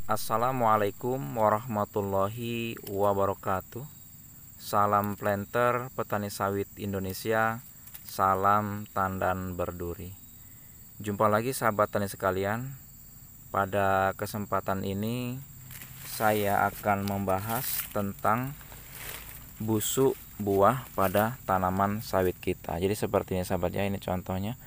Assalamualaikum warahmatullahi wabarakatuh. Salam planter petani sawit Indonesia. Salam tandan berduri. Jumpa lagi sahabat tani sekalian. Pada kesempatan ini saya akan membahas tentang busuk buah pada tanaman sawit kita. Jadi seperti ini sahabat ya, ini contohnya.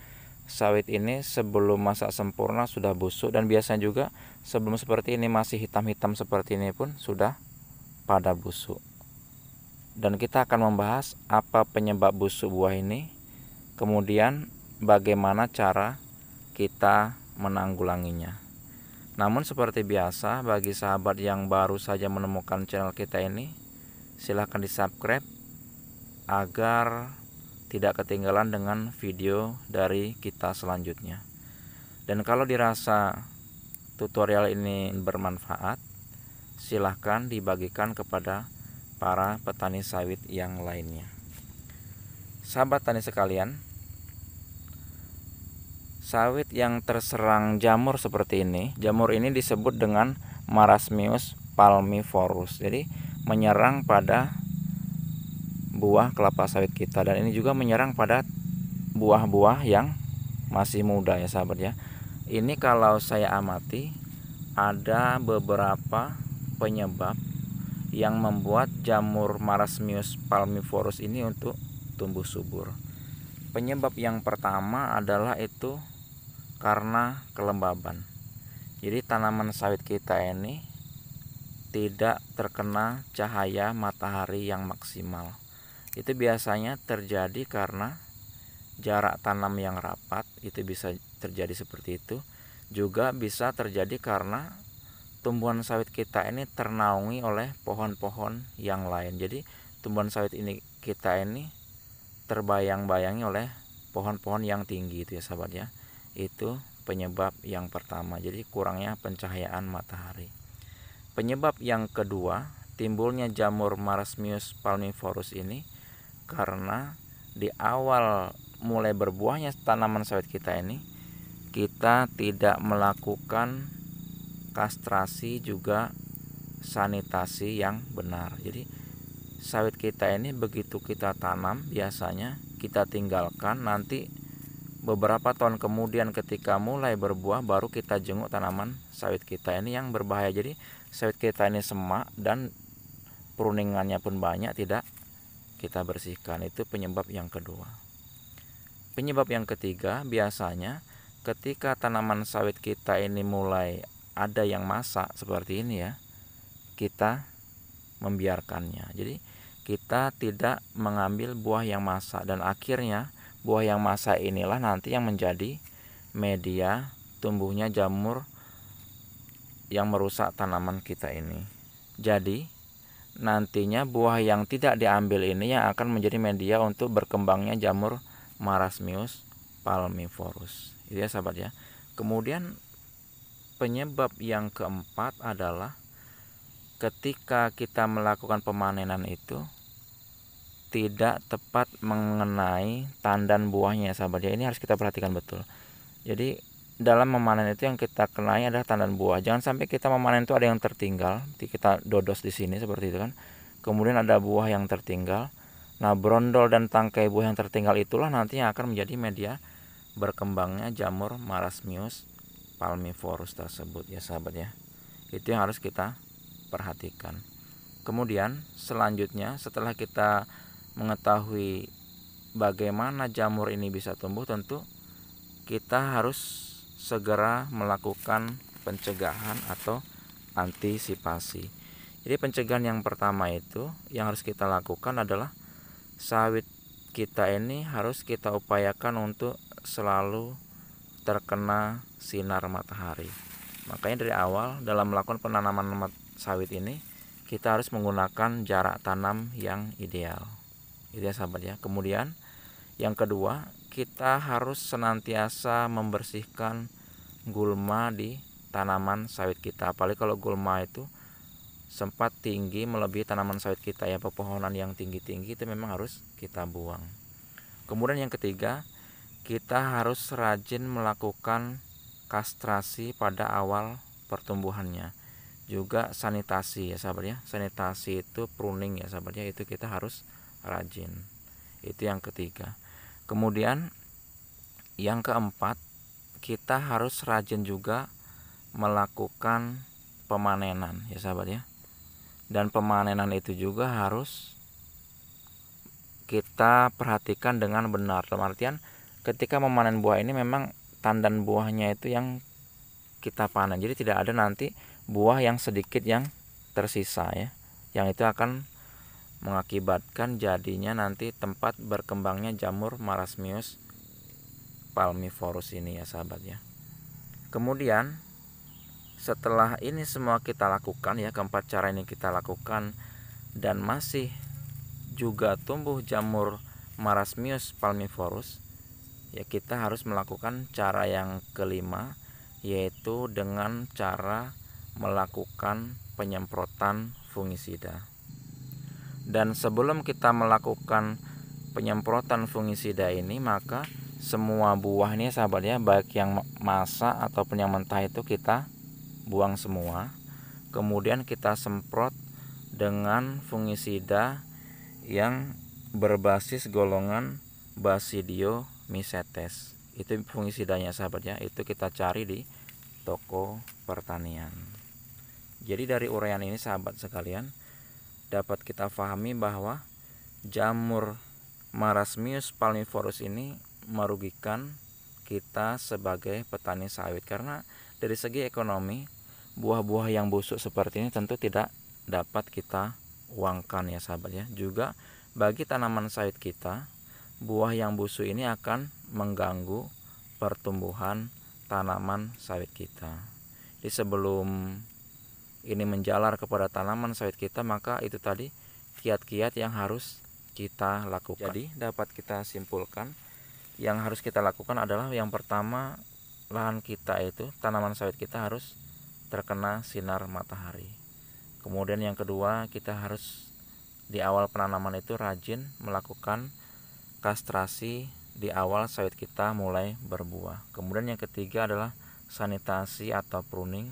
Sawit ini sebelum masa sempurna sudah busuk, dan biasanya juga sebelum seperti ini masih hitam-hitam seperti ini pun sudah pada busuk. Dan kita akan membahas apa penyebab busuk buah ini, kemudian bagaimana cara kita menanggulanginya. Namun seperti biasa, bagi sahabat yang baru saja menemukan channel kita ini, silahkan di subscribe agar tidak ketinggalan dengan video dari kita selanjutnya. Dan kalau dirasa tutorial ini bermanfaat, silahkan dibagikan kepada para petani sawit yang lainnya. Sahabat tani sekalian, sawit yang terserang jamur seperti ini, jamur ini disebut dengan Marasmius palmivorus. Jadi menyerang pada buah kelapa sawit kita, dan ini juga menyerang pada buah-buah yang masih muda ya sahabat ya. Ini kalau saya amati ada beberapa penyebab yang membuat jamur Marasmius palmivorus ini untuk tumbuh subur. Penyebab yang pertama adalah itu karena kelembaban. Jadi tanaman sawit kita ini tidak terkena cahaya matahari yang maksimal. Itu biasanya terjadi karena jarak tanam yang rapat, itu bisa terjadi seperti itu. Juga bisa terjadi karena tumbuhan sawit kita ini ternaungi oleh pohon-pohon yang lain. Jadi tumbuhan sawit ini kita ini terbayang-bayangi oleh pohon-pohon yang tinggi itu ya sahabat ya. Itu penyebab yang pertama, jadi kurangnya pencahayaan matahari. Penyebab yang kedua, timbulnya jamur Marasmius palmivorus ini karena di awal mulai berbuahnya tanaman sawit kita ini, kita tidak melakukan kastrasi juga sanitasi yang benar. Jadi sawit kita ini begitu kita tanam, biasanya kita tinggalkan, nanti beberapa tahun kemudian ketika mulai berbuah baru kita jenguk tanaman sawit kita ini, yang berbahaya. Jadi sawit kita ini semak dan pruningannya pun banyak, tidak kita bersihkan. Itu penyebab yang kedua. Penyebab yang ketiga, biasanya ketika tanaman sawit kita ini mulai ada yang masak seperti ini ya, kita membiarkannya. Jadi kita tidak mengambil buah yang masak, dan akhirnya buah yang masak inilah nanti yang menjadi media tumbuhnya jamur yang merusak tanaman kita ini. Jadi nantinya buah yang tidak diambil ini yang akan menjadi media untuk berkembangnya jamur Marasmius palmivorus. Itu ya sahabat ya. Kemudian penyebab yang keempat adalah ketika kita melakukan pemanenan itu tidak tepat mengenai tandan buahnya sahabat ya. Ini harus kita perhatikan betul. Jadi dalam memanen itu yang kita kenai adalah tandan buah. Jangan sampai kita memanen itu ada yang tertinggal, kita dodos di sini seperti itu kan. Kemudian ada buah yang tertinggal. Nah, brondol dan tangkai buah yang tertinggal itulah nanti yang akan menjadi media berkembangnya jamur Marasmius palmivorus tersebut ya sahabat ya. Itu yang harus kita perhatikan. Kemudian selanjutnya, setelah kita mengetahui bagaimana jamur ini bisa tumbuh, tentu kita harus segera melakukan pencegahan atau antisipasi. Jadi pencegahan yang pertama itu yang harus kita lakukan adalah sawit kita ini harus kita upayakan untuk selalu terkena sinar matahari. Makanya dari awal dalam melakukan penanaman sawit ini kita harus menggunakan jarak tanam yang ideal. Itu ya sahabat ya. Kemudian yang kedua, kita harus senantiasa membersihkan gulma di tanaman sawit kita. Apalagi kalau gulma itu sempat tinggi melebihi tanaman sawit kita ya, pepohonan yang tinggi-tinggi itu memang harus kita buang. Kemudian yang ketiga, kita harus rajin melakukan kastrasi pada awal pertumbuhannya. juga sanitasi ya sahabat ya. Sanitasi itu pruning ya sahabat ya, itu kita harus rajin. Itu yang ketiga. Kemudian yang keempat, kita harus rajin juga melakukan pemanenan ya sahabat ya. Dan pemanenan itu juga harus kita perhatikan dengan benar. Dalam artian ketika memanen buah ini memang tandan buahnya itu yang kita panen. Jadi tidak ada nanti buah yang sedikit yang tersisa ya. Yang itu akan mengakibatkan jadinya nanti tempat berkembangnya jamur Marasmius palmivorus ini ya sahabat ya. Kemudian setelah ini semua kita lakukan ya, keempat cara ini kita lakukan dan masih juga tumbuh jamur Marasmius palmivorus ya, kita harus melakukan cara yang kelima, yaitu dengan cara melakukan penyemprotan fungisida. Dan sebelum kita melakukan penyemprotan fungisida ini, maka semua buah ini sahabat ya, baik yang masak ataupun yang mentah itu kita buang semua. Kemudian kita semprot dengan fungisida yang berbasis golongan Basidiomycetes. Itu fungisidanya sahabat ya, itu kita cari di toko pertanian. Jadi dari uraian ini sahabat sekalian, dapat kita pahami bahwa jamur Marasmius palmivorus ini merugikan kita sebagai petani sawit, karena dari segi ekonomi buah-buah yang busuk seperti ini tentu tidak dapat kita uangkan ya sahabat ya. Juga bagi tanaman sawit kita, buah yang busuk ini akan mengganggu pertumbuhan tanaman sawit kita. Jadi sebelum ini menjalar kepada tanaman sawit kita, maka itu tadi kiat-kiat yang harus kita lakukan. Jadi dapat kita simpulkan, yang harus kita lakukan adalah yang pertama, lahan kita itu, tanaman sawit kita harus terkena sinar matahari. Kemudian yang kedua, kita harus di awal penanaman itu rajin melakukan kastrasi di awal sawit kita mulai berbuah. Kemudian yang ketiga adalah sanitasi atau pruning.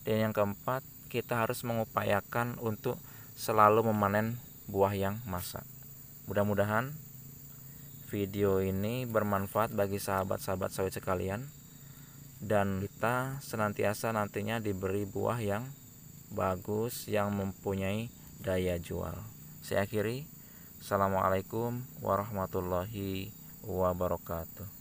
Dan yang keempat, kita harus mengupayakan untuk selalu memanen buah yang masak. Mudah-mudahan video ini bermanfaat bagi sahabat-sahabat sawit sekalian, dan kita senantiasa nantinya diberi buah yang bagus, yang mempunyai daya jual. Saya akhiri. Assalamualaikum warahmatullahi wabarakatuh.